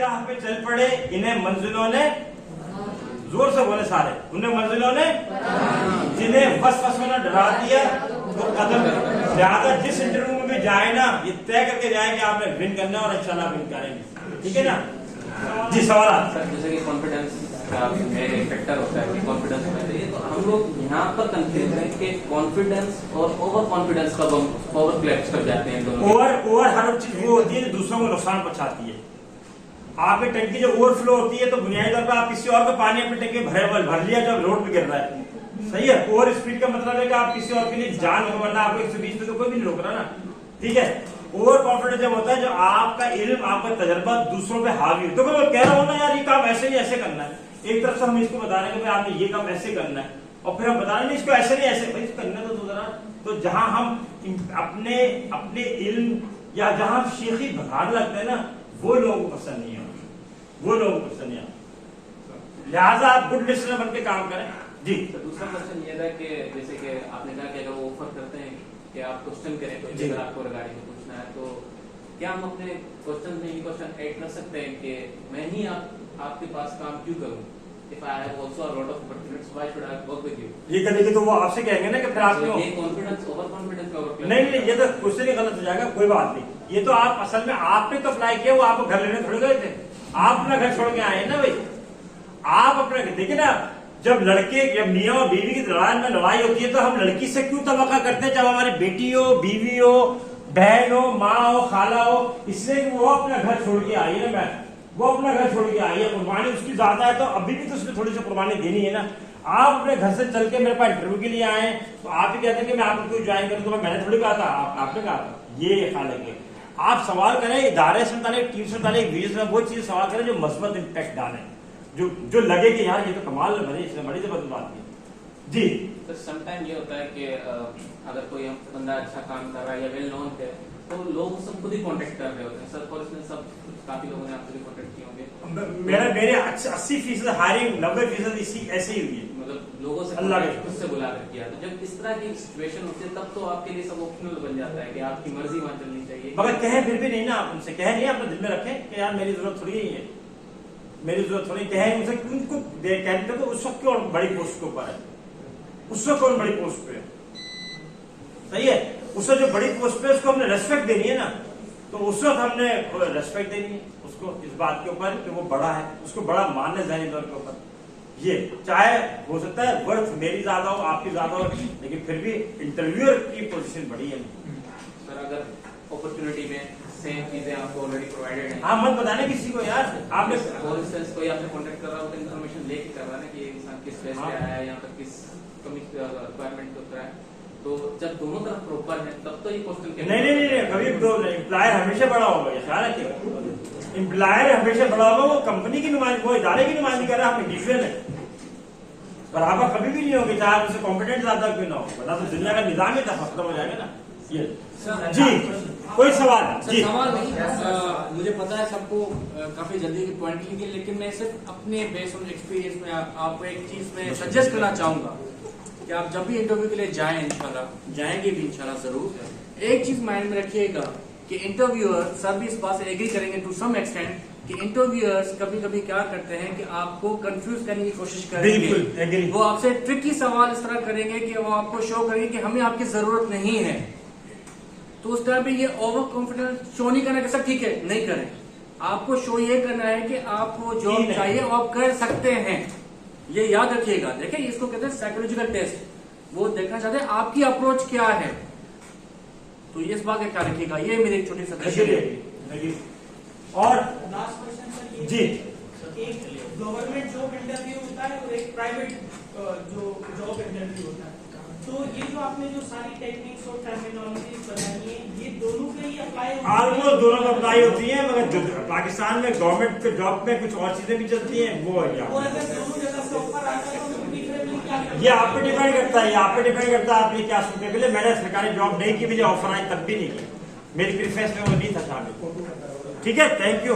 राह पे चल पड़े, इन्हें मंजिलों ने, जोर से बोले सारे, उन्हें मंजिलों ने, जिन्हें बस में डरा दिया तो कदम। ज्यादा जिस इंटरव्यू में भी जाए ना, ये तय करके जाए कि आपने विन करना है और इंशाल्लाह विन करेंगे, ठीक है ना। जी सवाल सर, जैसे कि कॉन्फिडेंस का एक फैक्टर होता है कि कॉन्फिडेंस होना चाहिए, तो हम लोग यहाँ पर कंफ्यूज हैं कि कॉन्फिडेंस और ओवर कॉन्फिडेंस कब हम ओवर क्लैप्स कर जाते हैं दोनों। ओवर हर चीज वो होती है जो दूसरों को नुकसान पहुंचाती है। आपकी टंकी जब ओवरफ्लो होती है तो बुनियादी तौर पर आप किसी और का पानी अपनी टंकी में भर लिया जब रोड पे गिर रहा है, सही है। ओवर स्पीड का मतलब है कि आप किसी और के लिए जान हो, वरना आपको 120 पे तो कोई भी नहीं रोक रहा ना, ठीक है। ओवर कॉन्फिडेंस जब होता है जो आपका इल्म, आपका तजर्बा दूसरों पे हावी हो, तो मैं कह रहा हूँ ना यार ये काम ऐसे नहीं ऐसे करना है, एक तरफ से हम इसको बता रहे हैं कि भाई आपने ये काम ऐसे करना है, और फिर हम बता रहे हैं इसको ऐसे नहीं ऐसे, भाई करना तो जरा। तो जहां हम अपने इल्म या जहां हम शेखी भगाने लगते हैं ना, वो लोगों को पसंद नहीं है, वो लोगों को पसंद नहीं है। लिहाजा आप गुड लिसनर बन के काम करें। जी तो दूसरा क्वेश्चन ये था कि जैसे कि आपने कहा कि अगर वो ऑफर करते हैं कि आप क्वेश्चन करें तो अगर आपको रिगार्डिंग में पूछना है, तो क्या हम अपने क्वेश्चन में ये क्वेश्चन ऐड कर सकते हैं कि मैं ही आपके पास काम क्यों करूं? If I have also a lot of opportunities, why should I work with you? ये करेंगे तो वो आपसे कहेंगे ना कि फिर आप ये कॉन्फिडेंस ओवर कॉन्फिडेंस का ओवर नहीं, ये तो क्वेश्चन ही गलत हो जाएगा, कोई बात नहीं। ये तो आप असल में आपने तो अप्लाई किया, वो आपको घर लेने थोड़ी गए थे, आप अपना घर छोड़ के आए हैं ना भाई। आप अपने देखिए ना, जब मियाँ और बीवी की लड़ाई होती है तो हम लड़की से क्यों तवक्का करते हैं, जब हमारी बेटी हो, बीवी हो, बहन हो, माँ हो, खाला हो, इसलिए वो अपना घर छोड़ के आई है। वो अपना घर छोड़ के आई है, कुर्बानी उसकी ज्यादा है तो अभी भी तो उसमें थोड़ी सी कुर्बानी देनी है ना। आप अपने घर से चल के मेरे पास इंटरव्यू के लिए आए तो आप ही कहते हैं कि मैं आपको ज्वाइन करूँ, तो मैंने थोड़ी कहा था, आपने कहा था। ये हालांकि आप सवाल करें इदारे से मुतालिक, टीम से मुतालिक, विजन से, वो चीज सवाल करें जो मस्बत इम्पैक्ट डाले, जो लगे कि यार ये तो कमाल बड़ी जबरदस्त बात है। जी तो समटाइम ये होता है कि अगर कोई बंदा अच्छा काम कर रहा है या वेल नोन है तो लोग सब खुद ही कांटेक्ट कर रहे होते हैं। सर फॉर इंस्टेंस सब काफी लोगों ने आपसे भी कांटेक्ट किए होंगे। मेरे 80% हायरिंग 90% इसी ऐसे ही हुई है, मतलब लोगों से अल्लाह के खुद से बुला कर किया। तो जब इस तरह की सिचुएशन होती है तब तो आपके लिए सब ऑप्शनल बन जाता है कि आपकी मर्जी वहां चलनी चाहिए। मगर कहें फिर भी नहीं ना, आप उनसे कहें नहीं, अपने दिल में रखें कि यार मेरी जरूरत थोड़ी है, मेरी जरूरत थोड़ी, कहें उनसे उनको कैंडिडेट को उस वक्त क्यों बड़ी पोस्ट के ऊपर है, उस वक्त कौन बड़ी पोस्ट पे है, सही है। उससे जो बड़ी पोस्ट पे उसको हमने रेस्पेक्ट देनी है ना, तो उस वक्त हमने रेस्पेक्ट देनी है उसको इस बात के ऊपर कि वो बड़ा है, उसको बड़ा मानना ज़हनी तौर के ऊपर। ये चाहे हो सकता है वर्थ मेरी ज्यादा हो, आपकी ज्यादा हो, लेकिन फिर भी इंटरव्यूअर की पोजीशन बड़ी है। सर अगर अपॉर्चुनिटी में सेम चीजें आपको ऑलरेडी प्रोवाइडेड है, हाँ मत बताने किसी को यार, आपने फॉर इंस्टेंस कोई आपसे कांटेक्ट कर रहा हो तो इन्फॉर्मेशन लेके कर रहा है ना कि ये इंसान किस बेस पे आया है या फिर किस रिक्वायरमेंट होता है, तो जब दोनों तरफ प्रॉपर है तब तो ये क्वेश्चन नहीं, कभी एम्प्लॉयर हमेशा बड़ा होगा, ये ख्याल रखिएगा। एम्प्लॉयर हमेशा बड़ा होगा, वो कंपनी की नुमाइंदगी, वो इदारे की नुमाइंदगी कर रहा है, हम इंडिविजुअल है, बराबर कभी भी नहीं होगी, चाहे उसे कॉम्पिटेंट ज्यादा क्यों ना हो, वरना तो दुनिया का निजाम ही खत्म हो जाएगा ना। ये जी कोई सवाल? जी सवाल नहीं, मुझे पता है सबको काफी जल्दी की पॉइंट लिखी, लेकिन मैं सिर्फ अपने बेस्ड ऑन एक्सपीरियंस में आपको एक चीज में सजेस्ट करना चाहूंगा कि आप जब भी इंटरव्यू के लिए जाएं, इंशाल्लाह जाएंगे भी इंशाल्लाह जरूर, एक चीज माइंड में रखिएगा कि इंटरव्यूअर सब भी इस बात से एग्री करेंगे टू सम एक्सटेंट कि इंटरव्यूअर्स कभी कभी क्या करते हैं कि आपको कंफ्यूज करने की कोशिश करेंगे। वो आपसे ट्रिकी सवाल इस तरह करेंगे कि वो आपको शो करेंगे कि हमें आपकी जरूरत नहीं है, तो उस टाइम पे ये ओवर कॉन्फिडेंस शो नहीं करना कि सर ठीक है नहीं करें, आपको शो ये करना है कि आपको जॉब चाहिए और आप कर सकते हैं। ये याद रखिएगा। देखिए इसको कहते हैं साइकोलॉजिकल टेस्ट, वो देखना चाहते हैं आपकी अप्रोच क्या है, तो ये इस बात का ख्याल रखिएगा। ये मेरी एक छोटी सजेशन है। और लास्ट क्वेश्चन सर, जी एक गवर्नमेंट जॉब इंटरव्यू होता है और एक प्राइवेट जो जॉब इंटरव्यू होता है, तो ये जो आपने जो सारी टेक्निक्स और टर्मिनोलॉजी बनाई है, ये दोनों पे ही अप्लाई ऑलमोस्ट दोनों में अप्लाई होती है, मगर पाकिस्तान में गवर्नमेंट के जॉब में कुछ और चीजें भी चलती हैं, वो है। और अगर दोनों जगह से ऑफर आता है तो प्रीफरेबली क्या करना है? ये आप पे डिपेंड करता है, आपने क्या सूटेबल है। मैंने सरकारी जॉब नहीं की, मुझे ऑफर आई तब भी नहीं की, मेरी प्रेफरेंस में वो नहीं था शामिल। ठीक है, थैंक यू।